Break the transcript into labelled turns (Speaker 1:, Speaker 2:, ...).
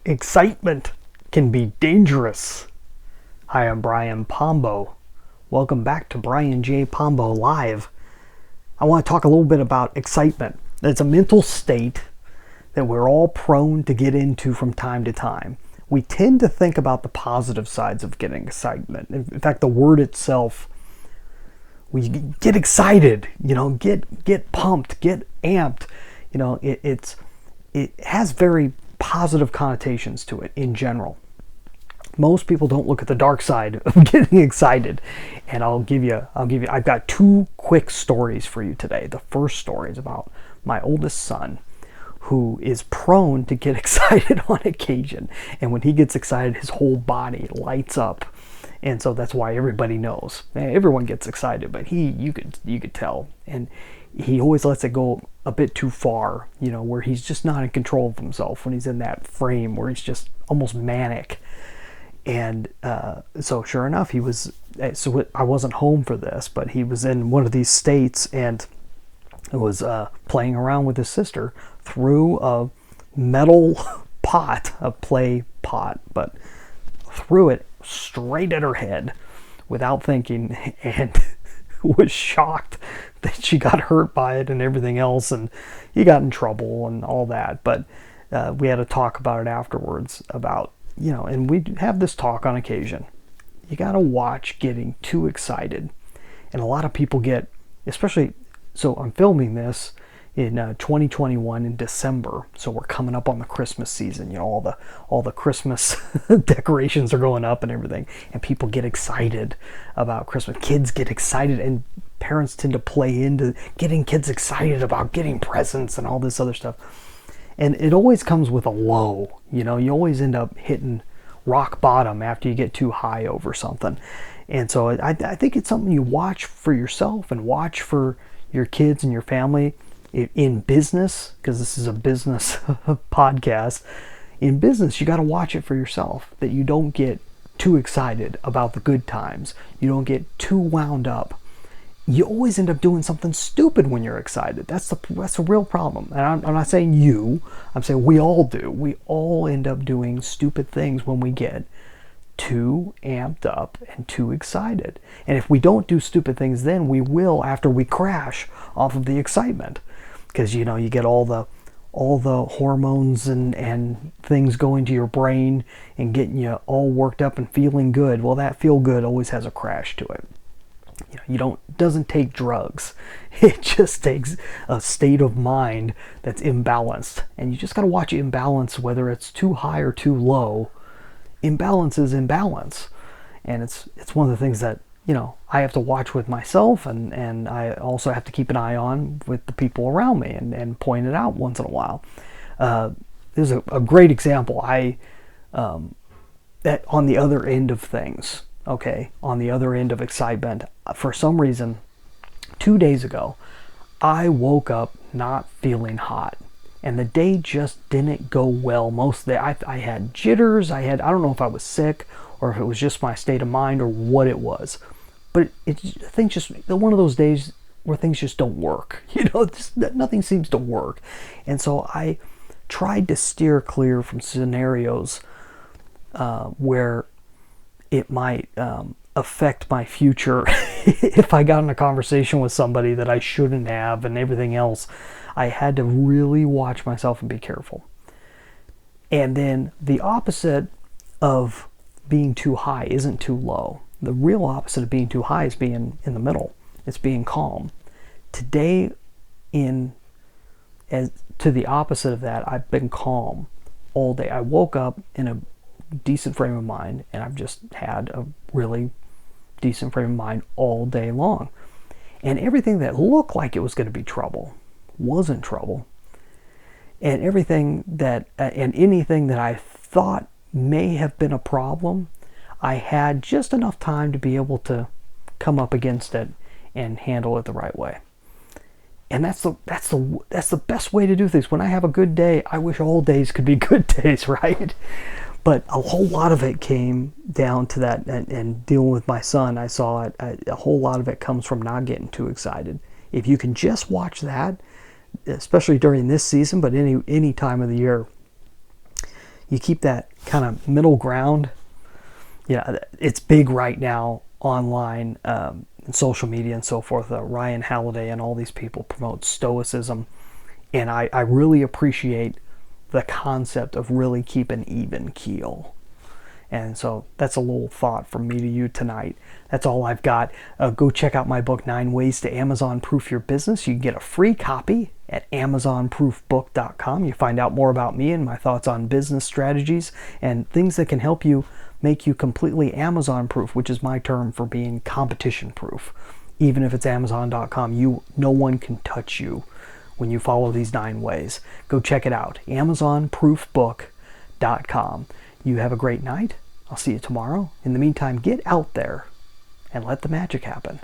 Speaker 1: Excitement can be dangerous. Hi, I'm Brian Pombo. Welcome back to Brian J. Pombo Live. I want to talk a little bit about excitement. It's a mental state that we're all prone to get into from time to time. We tend to think about the positive sides of getting excitement. In fact, the word itself, we get excited, get pumped, get amped. It has very positive connotations to it in general. Most people don't look at the dark side of getting excited. And I've got two quick stories for you today. The first story is about my oldest son, who is prone to get excited on occasion. And when he gets excited, his whole body lights up. And so that's why everybody knows. Everyone gets excited, but you could tell. And he always lets it go a bit too far, where he's just not in control of himself when he's in that frame where he's just almost manic. And so sure enough, I wasn't home for this, but he was in one of these states and was playing around with his sister, threw a metal pot, a play pot, but threw it straight at her head without thinking, and was shocked that she got hurt by it and everything else, and he got in trouble and all that. But we had to talk about it afterwards about, and we have this talk on occasion. You got to watch getting too excited. And a lot of people get, especially, so I'm filming this in 2021 in December, so we're coming up on the Christmas season. All the Christmas decorations are going up and everything, and people get excited about Christmas. Kids get excited, and parents tend to play into getting kids excited about getting presents and all this other stuff. And it always comes with a low. You always end up hitting rock bottom after you get too high over something. And so I think it's something you watch for yourself and watch for your kids and your family. In business, because this is a business podcast, in business you got to watch it for yourself, that you don't get too excited about the good times. You don't get too wound up. You always end up doing something stupid when you're excited. That's the real problem. And I'm not saying you, I'm saying we all do. We all end up doing stupid things when we get too amped up and too excited. And if we don't do stupid things, then we will after we crash off of the excitement. Because you get all the hormones and things going to your brain and getting you all worked up and feeling good. Well, that feel good always has a crash to it. Doesn't take drugs. It just takes a state of mind that's imbalanced. And you just got to watch imbalance, whether it's too high or too low. Imbalance is imbalance. And it's one of the things that I have to watch with myself, and I also have to keep an eye on with the people around me and point it out once in a while. There's a great example. That on the other end of things, on the other end of excitement, for some reason, 2 days ago, I woke up not feeling hot. And the day just didn't go well most of the day. I had jitters. I don't know if I was sick or if it was just my state of mind or what it was. But things just, one of those days where things just don't work. Nothing seems to work. And so I tried to steer clear from scenarios where it might affect my future if I got in a conversation with somebody that I shouldn't have and everything else. I had to really watch myself and be careful. And then the opposite of being too high isn't too low. The real opposite of being too high is being in the middle. It's being calm. Today, to the opposite of that, I've been calm all day. I woke up in a decent frame of mind, and I've just had a really decent frame of mind all day long. And everything that looked like it was going to be trouble wasn't trouble. And anything that I thought may have been a problem, I had just enough time to be able to come up against it and handle it the right way. And that's the best way to do things. When I have a good day, I wish all days could be good days, right? But a whole lot of it came down to that, and dealing with my son, I saw it. A whole lot of it comes from not getting too excited. If you can just watch that, especially during this season, but any time of the year, you keep that kind of middle ground. Yeah, it's big right now online, and social media and so forth. Ryan Halliday and all these people promote stoicism, and I really appreciate the concept of really keeping even keel. And so that's a little thought from me to you tonight. That's all I've got. Go check out my book, 9 Ways to Amazon Proof Your Business. You can get a free copy at amazonproofbook.com. You find out more about me and my thoughts on business strategies and things that can help you make you completely Amazon proof, which is my term for being competition proof. Even if it's amazon.com, no one can touch you when you follow these 9 ways. Go check it out, amazonproofbook.com. You have a great night. I'll see you tomorrow. In the meantime, get out there and let the magic happen.